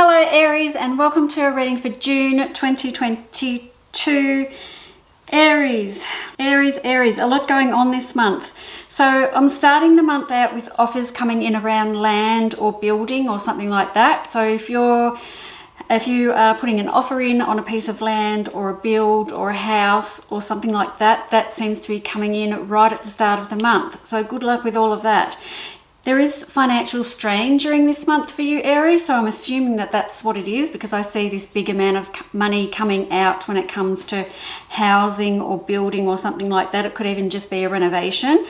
Hello Aries, and welcome to a reading for June 2022. Aries, a lot going on this month. So I'm starting the month out with offers coming in around land or building or something like that. So if you are putting an offer in on a piece of land or a build or a house or something like that, that seems to be coming in right at the start of the month. So good luck with all of that. There is financial strain during this month for you, Aries, so I'm assuming that that's what it is, because I see this big amount of money coming out when it comes to housing or building or something like that. It could even just be a renovation,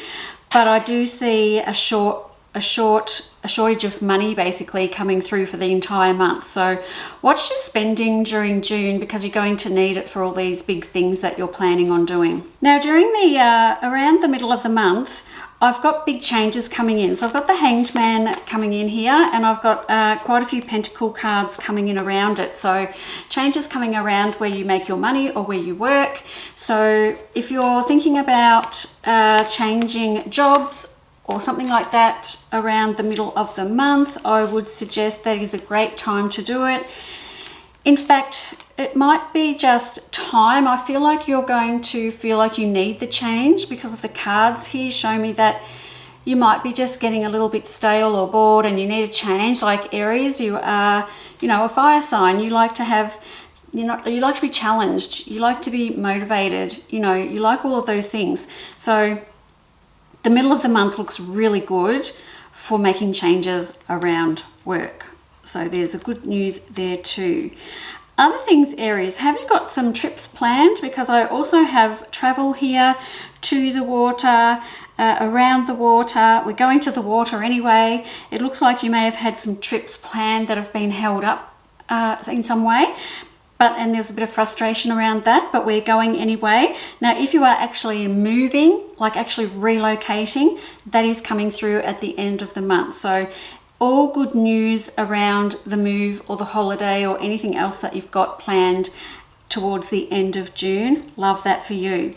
but I do see a shortage of money basically coming through for the entire month. So watch your spending during June, because you're going to need it for all these big things that you're planning on doing. Now during the around the middle of the month, I've got big changes coming in. So I've got the Hanged Man coming in here, and I've got quite a few Pentacle cards coming in around it. So changes coming around where you make your money or where you work. So if you're thinking about changing jobs or something like that around the middle of the month, I would suggest that is a great time to do it. In fact, it might be just time. I feel like you're going to feel like you need the change, because of the cards here show me that you might be just getting a little bit stale or bored and you need a change. Like Aries, you are, a fire sign. You like to have, you like to be challenged. You like to be motivated. You like all of those things. So the middle of the month looks really good for making changes around work. So there's a good news there too. Other things, Aries, have you got some trips planned? Because I also have travel here to the water, around the water. We're going to the water anyway. It looks like you may have had some trips planned that have been held up in some way. And there's a bit of frustration around that, but we're going anyway. Now, if you are actually moving, like actually relocating, that is coming through at the end of the month. So all good news around the move or the holiday or anything else that you've got planned towards the end of June. Love that for you.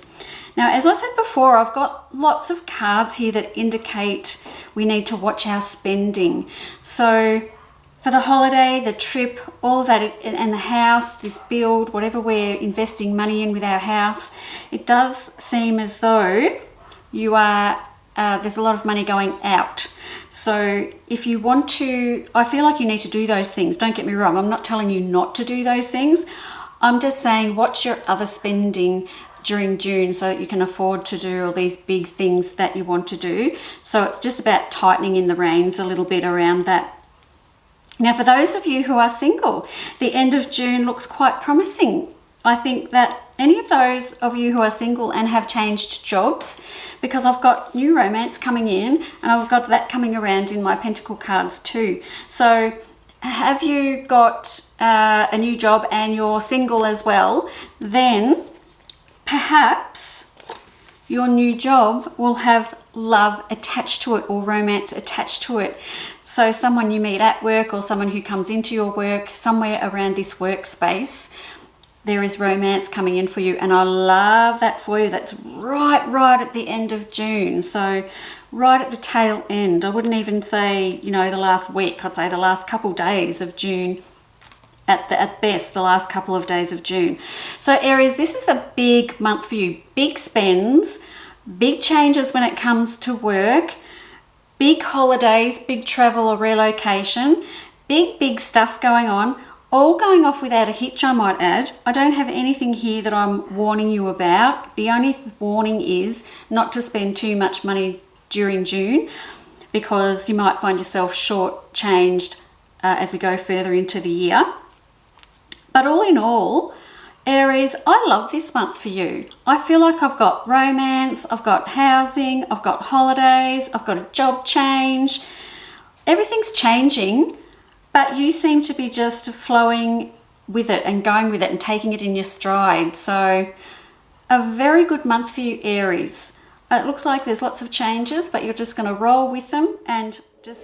Now, as I said before, I've got lots of cards here that indicate we need to watch our spending. So for the holiday, the trip, all of that, and the house, this build, whatever we're investing money in with our house, it does seem as though you are, there's a lot of money going out. So if you want to, I feel like you need to do those things. Don't get me wrong. I'm not telling you not to do those things. I'm just saying watch your other spending during June so that you can afford to do all these big things that you want to do. So it's just about tightening in the reins a little bit around that. Now, for those of you who are single, the end of June looks quite promising. I think that any of those of you who are single and have changed jobs, because I've got new romance coming in and I've got that coming around in my Pentacle cards too. So have you got a new job and you're single as well, then perhaps your new job will have love attached to it or romance attached to it. So someone you meet at work or someone who comes into your work, somewhere around this workspace, there is romance coming in for you, and I love that for you. That's right at the end of June. So right at the tail end. I wouldn't even say, the last week. I'd say the last couple days of June. At best, the last couple of days of June. So Aries, this is a big month for you. Big spends, big changes when it comes to work, big holidays, big travel or relocation, big stuff going on. All going off without a hitch, I might add. I don't have anything here that I'm warning you about. The only warning is not to spend too much money during June, because you might find yourself short-changed as we go further into the year. But all in all, Aries, I love this month for you. I feel like I've got romance, I've got housing, I've got holidays, I've got a job change. Everything's changing. But you seem to be just flowing with it and going with it and taking it in your stride. So a very good month for you, Aries. It looks like there's lots of changes, but you're just going to roll with them and just